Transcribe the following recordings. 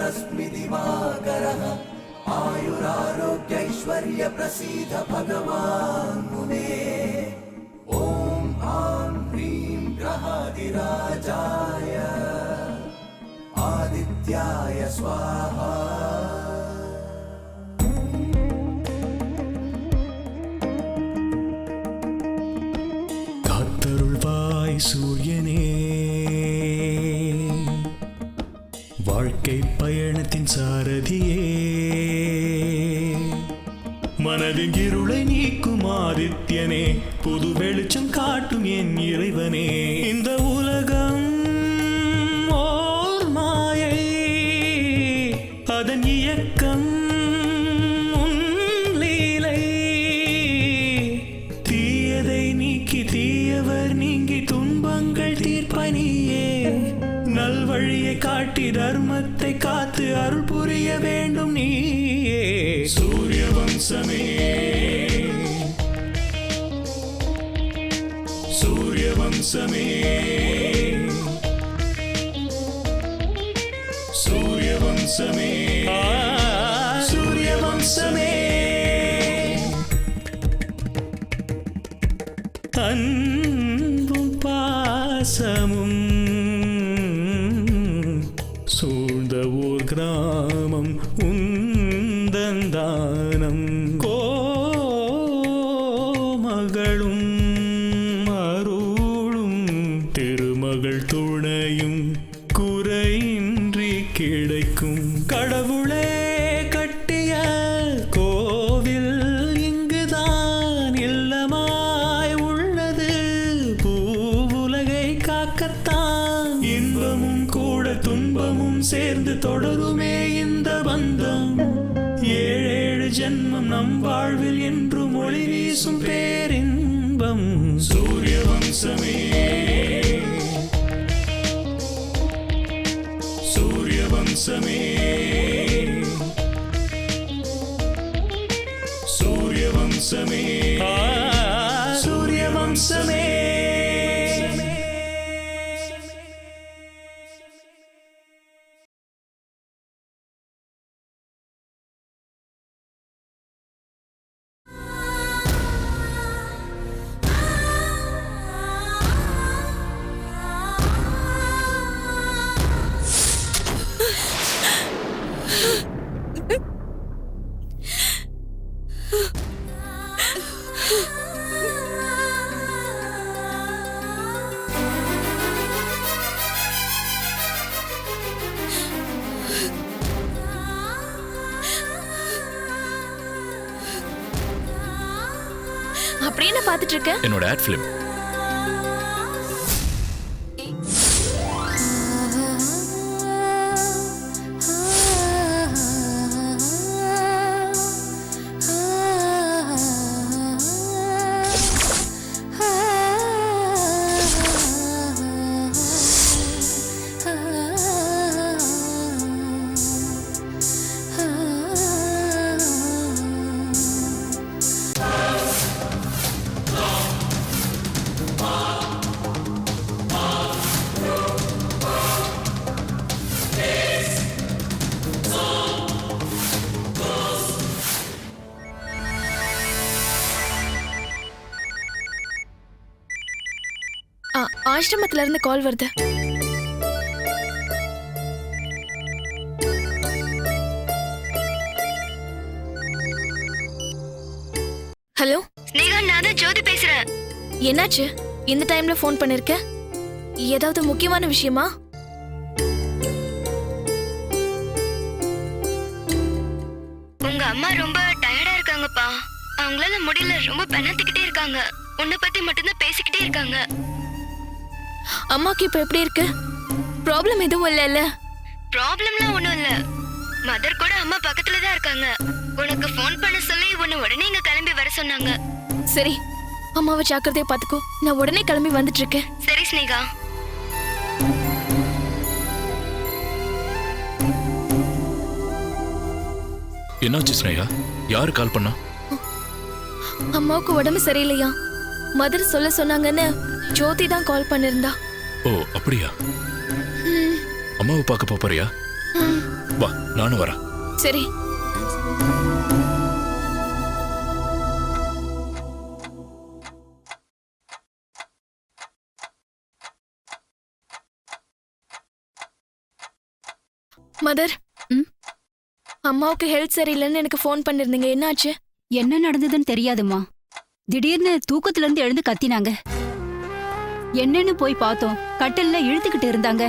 अस्मि दिवाकरः आयुरारोग्यैश्वर्य प्रसीद भगवान् मुने ॐ आं ह्रीं ग्रहादिराजाय आदित्याय स्वाहा சூரியனே வாழ்க்கை பயணத்தின் சாரதியே மனதின் இருளை நீக்கும் ஆதித்யனே புது வெளிச்சம் காட்டும் என் இறைவனே இந்த உலகம் ஓர் மாயை அதன் இயக்கம் உன் லீலை தீயதை நீக்கி தீயவர் நீங்கி துன்பங்கள் தீர்ப்பனியே நல்வழியை காட்டி தர்மத்தை காத்து அருள் புரிய வேண்டும் நீயே சூரிய வம்சமே சூரிய வம்சமே சூரிய வம்சமே சூரிய வம்சமே அன்பும் பாசமும் சூழ்ந்த ஓர் கிராமம் உந்தந்தானம் கோமகளும் அருளும் திருமகள் துணையும் குறையின்றி கிடைக்கும் கடவுளே கட்டிய கோவில் இங்குதான் இல்லமாய் உள்ளது பூவுலகை காக்கத்தான் இன்பமும் கூட துன்பமும் சேர்ந்து தொடருமே இந்த பந்தம் ஏழேழு ஜென்மம் நம் வாழ்வில் என்றும் ஒளி வீசும் பேரின்பம் சூரிய வம்சமே சூரிய வம்சமே சூரிய வம்சமே சூரிய வம்சமே அப்படியே நான் பார்த்துட்டு இருக்கேன். என்னோட ஆட் ஃபிலிம். ஆசிரமத்துல இருந்து கால் வருது. ஹலோ ஸ்னேகா, நான் தான் ஜோதி பேசுறேன். என்னாச்சு? இந்த டைம்ல ஃபோன் பண்ணிருக்க? ஏதாவது முக்கியமான விஷயமா? உங்க அம்மா ரொம்ப டயர்டா இருக்காங்கப்பா. அவங்களால முடியல, ரொம்ப பெணத்திக்கிட்டே இருக்காங்க. உன்னை பத்தி மட்டும்தான் பேசிக்கிட்டே இருக்காங்க. அம்மாக்கு இப்ப எப்படி இருக்கு? ப்ராப்ளம் எதுவும் இல்லைல்ல? ப்ராப்ளம்லாம் ஒண்ணும் இல்ல. மதர் கூட அம்மா பக்கத்துல தான் இருக்காங்க. உனக்கு ஃபோன் பண்ண சொல்லி உன்னை உடனே இங்க கிளம்பி வர சொன்னாங்க. சரி, அம்மாவை ஜாக்கிரதையா பாத்துக்கோ. நான் உடனே கிளம்பி வந்துட்டு இருக்கேன். சரி ஸ்னேகா. என்னாச்சு ஸ்னேகா? யாரு கால் பண்ணா? அம்மாவுக்கு உடம்பு சரியில்லையா? மதர் சொல்ல சொன்னாங்கன்னு ஜோதி தான் கால் பண்ணிருந்தா. ஓ அப்படியா? அம்மாவை பார்க்க போறியா? வா. நானும் வரேன். சரி. மதர், அம்மாவுக்கு ஹெல்த் சரியில்லைன்னு எனக்கு ஃபோன் பண்ணிருந்தீங்க, என்னாச்சு? என்ன நடந்ததுன்னு தெரியாதும்மா. திடீர்னு தூக்கத்துல இருந்து எழுந்து கத்தினாங்க. என்னன்னு போய் பார்த்தோம், கட்டில்ல இழுத்துக்கிட்டு இருந்தாங்க.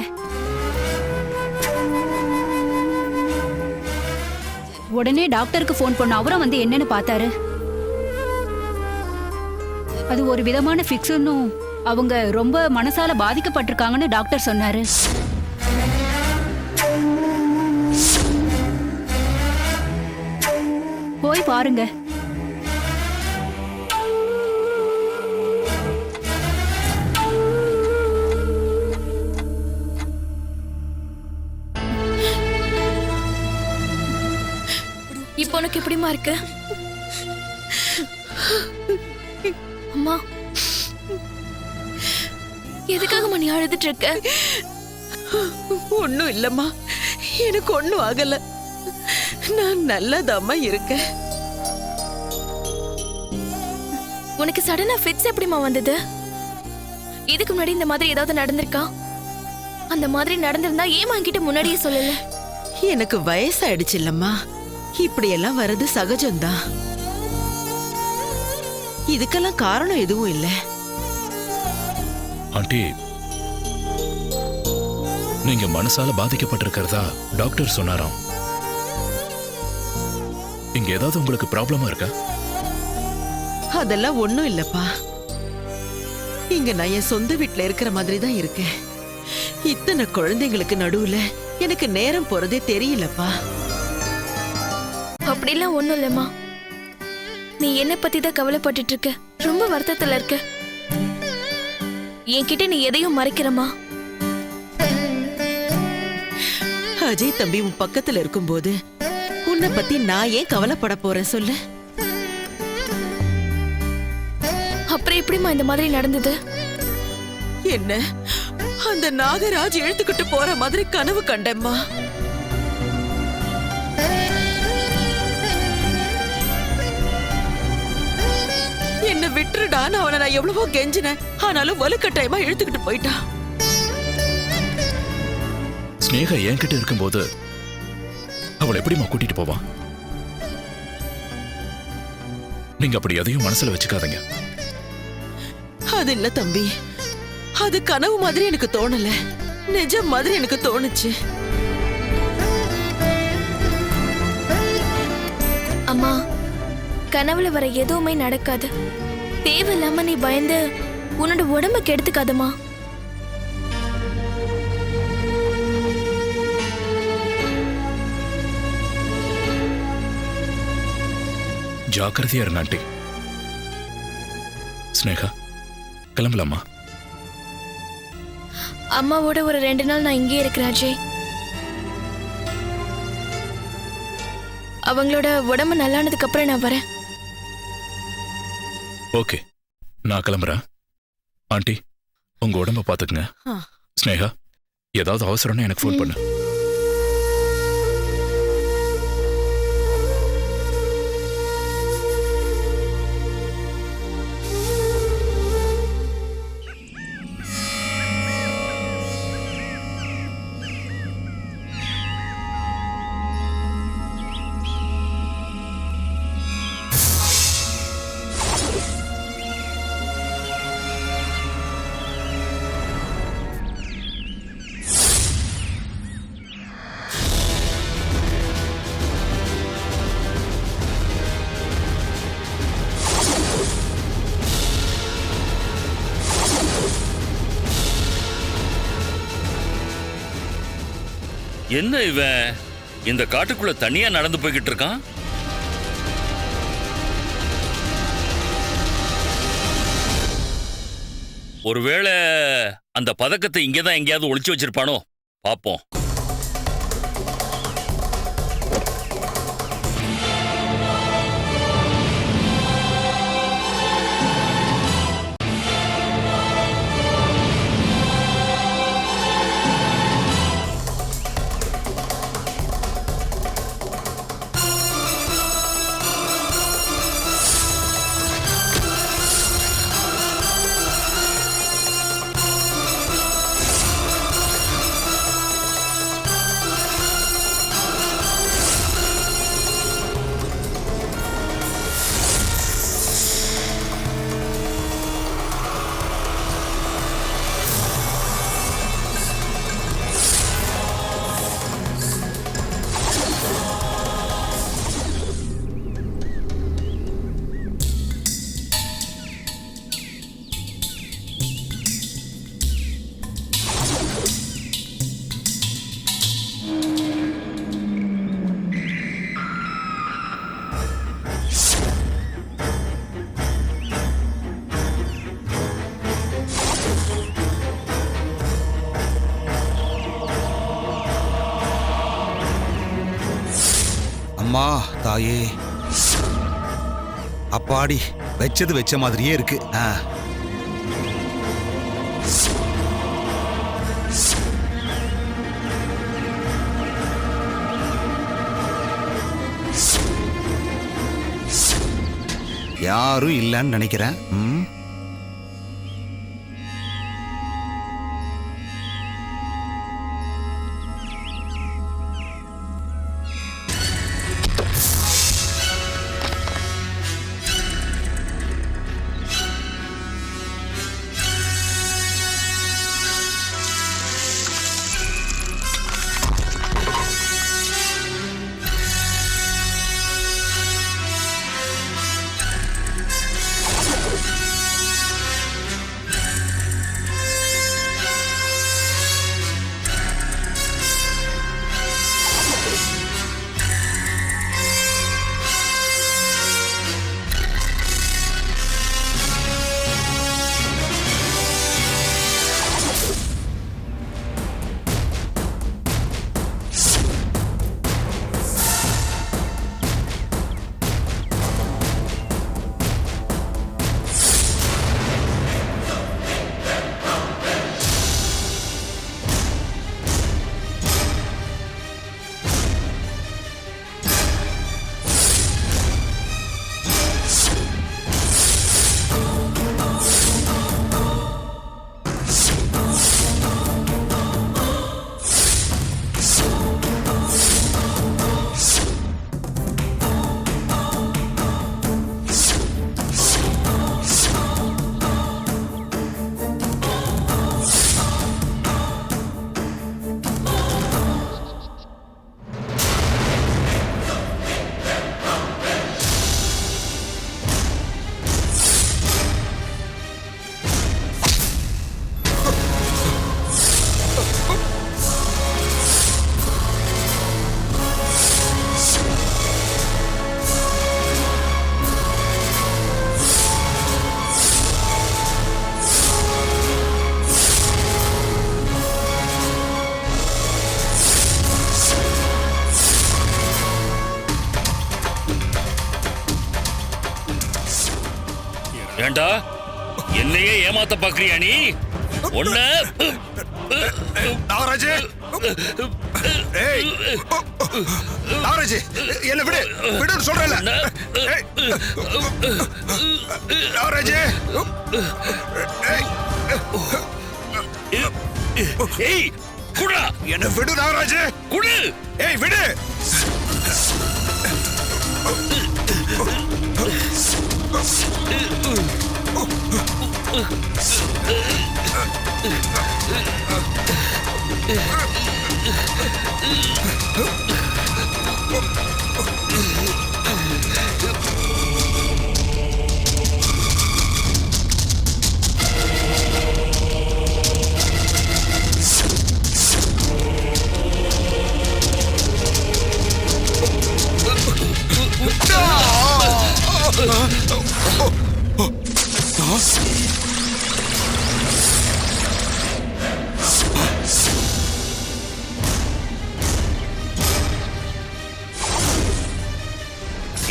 உடனே டாக்டருக்கு ஃபோன் பண்ண அவரும் வந்து என்னன்னு பார்த்தாரு. அது ஒரு விதமான ஃபிக்ஸ்னு, அவங்க ரொம்ப மனசால பாதிக்கப்பட்டிருக்காங்கன்னு டாக்டர் சொன்னாரு. போய் பாருங்க. இப்போ உனக்கு எப்படிமா இருக்கு? அம்மா, எதுக்காகம்மா நீ அழுதுட்டு இருக்க? ஒண்ணும் இல்லம்மா, எனக்கு ஒண்ணும் ஆகல. நான் நல்லதாம்மா இருக்கேன். உனக்கு சடனா ஃபிட்ஸ் எப்படிமா வந்தது? இதுக்கு முன்னாடி இந்த மாதிரி ஏதாவது நடந்திருக்கா? அந்த மாதிரி நடந்திருந்தா ஏன் என்கிட்ட முன்னாடியே சொல்லல? எனக்கு வயசாயிடுச்சு இல்லம்மா, இப்படி எல்லாம் வர்றது சகஜம்தான். இதுக்கெல்லாம் காரணம் எதுவும் இல்ல. ஆண்டி, நீங்க மனசால பாதிக்கப்பட்டிருக்கிறதா டாக்டர் சொன்னாராம். இங்க ஏதாவது உங்களுக்கு ப்ராப்ளமா இருக்கா? அதெல்லாம் ஒண்ணும் இல்லப்பா. இங்க நான் என் சொந்த வீட்டுல இருக்கிற மாதிரி தான் இருக்கேன். இத்தனை குழந்தைங்களுக்கு நடுவுல எனக்கு நேரம் போறதே தெரியலப்பா. அப்படிலாம் ஒண்ணும் இல்லம்மா. நீ என்ன பத்தி தான் கவலைப்பட்டுட்டு இருக்க, ரொம்ப வருத்தத்துல இருக்க. என்கிட்ட நீ எதையும் மறைக்கிறமா? அஜய் தம்பி உன் பக்கத்துல இருக்கும்போது உன்னை பத்தி நான் ஏன் கவலைப்பட போறேன் சொல்லு? அப்புறம் எப்படிமா இந்த மாதிரி நடந்தது? என்ன அந்த நாகராஜ் இழுத்துக்கிட்டு போற மாதிரி கனவு கண்டேம்மா. என்ன விட்டுருடான்னு அவனை நான் எவ்வளவோ கெஞ்சினேன், ஆனாலும் வலுக்கட்டாயமா இழுத்துக்கிட்டு போயிட்டான். ஸ்னேகா என்கிட்ட இருக்கும்போது அவளை எப்படிமா கூட்டிட்டு போவான்? நீங்க அப்படி எதையும் மனசுல வச்சுக்காதீங்க. அது இல்ல தம்பி, அது கனவு மாதிரி எனக்கு தோணல, நிஜம் மாதிரி எனக்கு தோணுச்சு. அம்மா, கனவுல வர எதுவுமே நடக்காது. தேவையில்லாம நீ பயந்து உன்னோட உடம்ப கெடுத்துக்காதம்மா. ஜாக்கிரதையா இருங்க ஆண்டி. ஸ்னேகா, கிளம்பலாமா? அம்மாவோட ஒரு 2 நாள் நான் இங்கே இருக்கிறேன் அஜய். அவங்களோட உடம்பு நல்லானதுக்கு அப்புறம் நான் வரேன். ஓகே, நான் கிளம்புறேன். ஆண்டி, உங்க உடம்ப பாத்துக்குங்க. ஸ்னேகா, ஏதாவது அவசரம்னா எனக்கு ஃபோன் பண்ணு. என்ன இவன் இந்த காட்டுக்குள்ள தனியா நடந்து போய்கிட்டு இருக்கான்? ஒருவேளை அந்த பதக்கத்தை இங்கதான் எங்கேயாவது ஒளிச்சு வச்சிருப்பானோ? பாப்போம். அம்மா தாயே, அப்பாடி, வச்சது வச்ச மாதிரியே இருக்கு. யாரும் இல்லைன்னு நினைக்கிறேன். ஏண்டா என்னையே ஏமாத்த பாக்குறியா நீ? ஒண்ணு நாகராஜ், நாகராஜ், என்ன விடு, விடுன்னு சொல்றேன்ல. நாகராஜ், ஏய் குடா, என்ன விடு நாகராஜ், குடு. ஏய் விடு.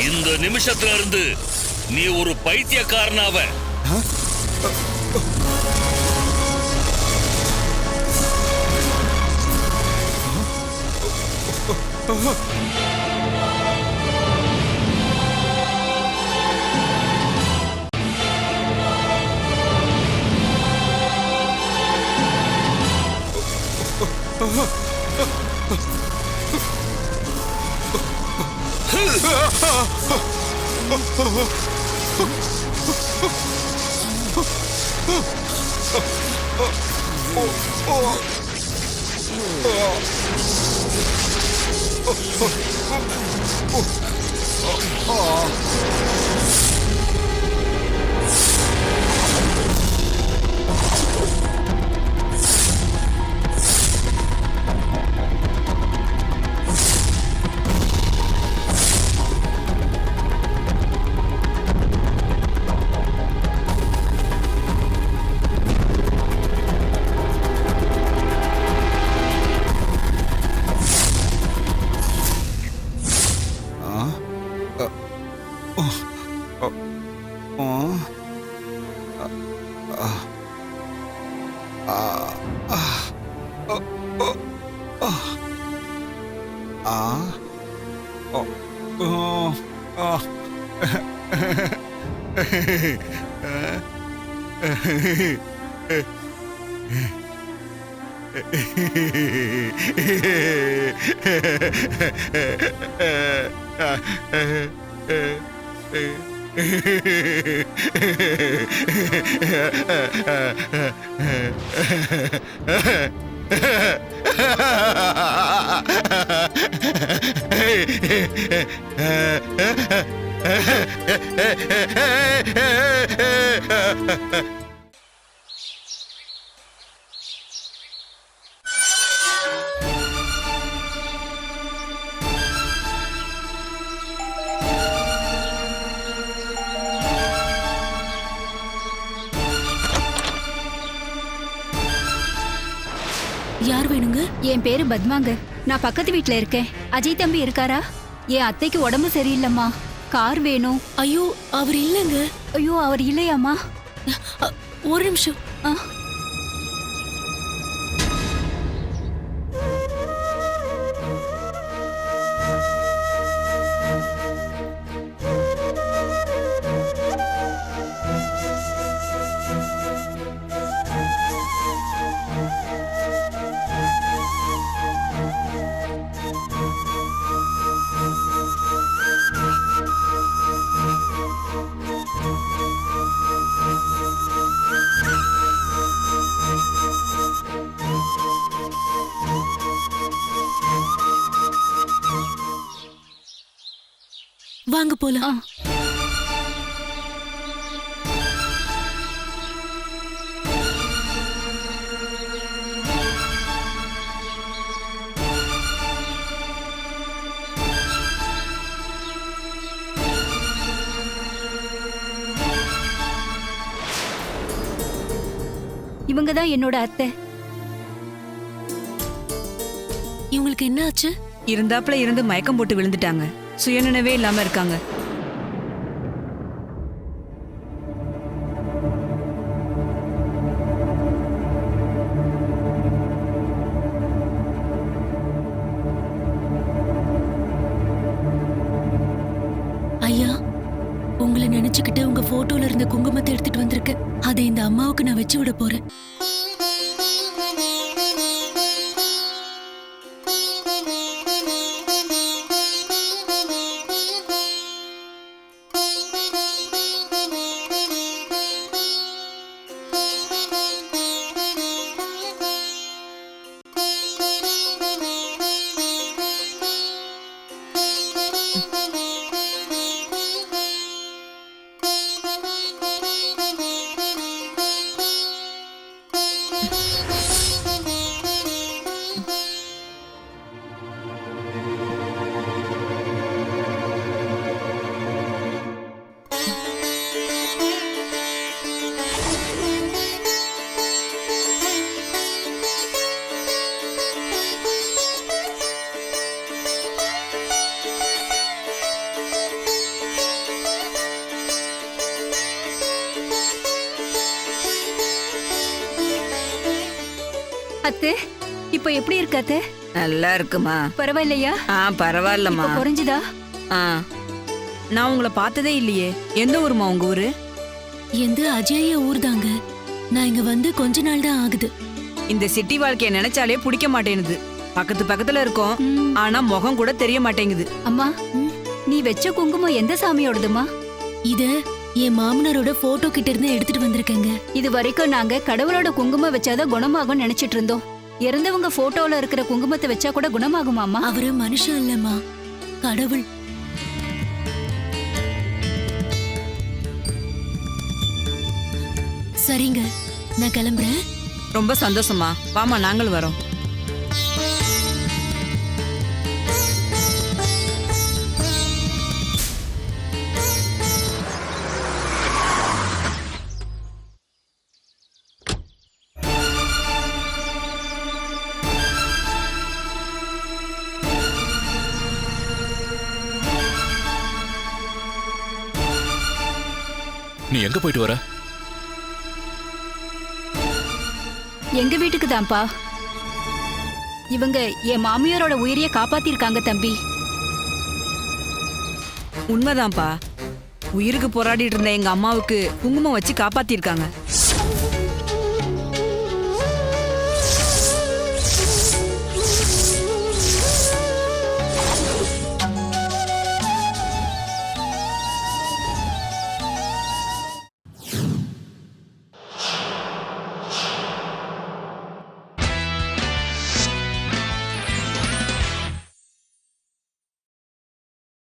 இந்த நிமிஷத்துல இருந்து நீ ஒரு பைத்தியக்காரனாவ. யார் வேணுங்க? என் பேரு பத்மாங்க. நான் பக்கத்து வீட்ல இருக்கேன். அஜய் தம்பி இருக்காரா? என் அத்தைக்கு உடம்பு சரியில்லைம்மா. கார் வேணும். ஐயோ, அவர் இல்லைங்க. ஐயோ, அவர் இல்லையாம்மா? ஒரு நிமிஷம். வாங்க போலாம். இவங்க தான் என்னோட அத்தை. இவங்களுக்கு என்ன ஆச்சு? இருந்தாப்புல இருந்து மயக்கம் போட்டு விழுந்துட்டாங்க. சுயநினைவே இல்லாம இருக்காங்க. ஐயா, உங்களை நினைச்சுக்கிட்டு உங்க போட்டோல இருந்த குங்குமத்தை எடுத்துட்டு வந்திருக்கேன். அதை இந்த அம்மாவுக்கு நான் வச்சு விட போறேன். அத்தை, இப்போ எப்படி இருக்கு அத்தை? நல்லா இருக்குமா? பரவாயில்லையா? பரவாயில்லம்மா. இப்போ குறைஞ்சுதா? நான் உங்களை பார்த்ததே இல்லையே. எந்த ஊருமா உங்க ஊரு? எந்த அஜய ஊர் தாங்க. நான் இங்க வந்து கொஞ்ச நாள் தான் ஆகுது. இந்த சிட்டி வாழ்க்கைய நினைச்சாலே பிடிக்க மாட்டேங்குது. பக்கத்து பக்கத்துல இருக்கோம், ஆனா முகம் கூட தெரிய மாட்டேங்குது. அம்மா, நீ வச்ச குங்குமம் எந்த சாமியோடதுமா? இது என் மாமனாரோட போட்டோ கிட்ட இருந்து எடுத்துட்டு வந்திருக்கேங்க. இது வரைக்கும் நாங்க கடவுளோட குங்குமம் வச்சாதான் குணமாகும் நினைச்சிட்டு இருந்தோம். இறந்தவங்க போட்டோல இருக்கிற குங்குமத்தை வச்சா கூட குணமாகுமாமா? அவரு மனுஷன் இல்லம்மா, கடவுள். சரிங்க, நான் கிளம்புறேன். ரொம்ப சந்தோஷமா. வாமா, நாங்கள் வரோம். நீ எங்க போயிட்டு வர? எங்க வீட்டுக்கு தான்ப்பா. இவங்க என் மாமியாரோட உயிரையே காப்பாத்திருக்காங்க தம்பி. உண்மைதான்ப்பா. உயிருக்கு போராடிட்டு இருந்த எங்க அம்மாவுக்கு குங்குமம் வச்சு காப்பாத்திருக்காங்க.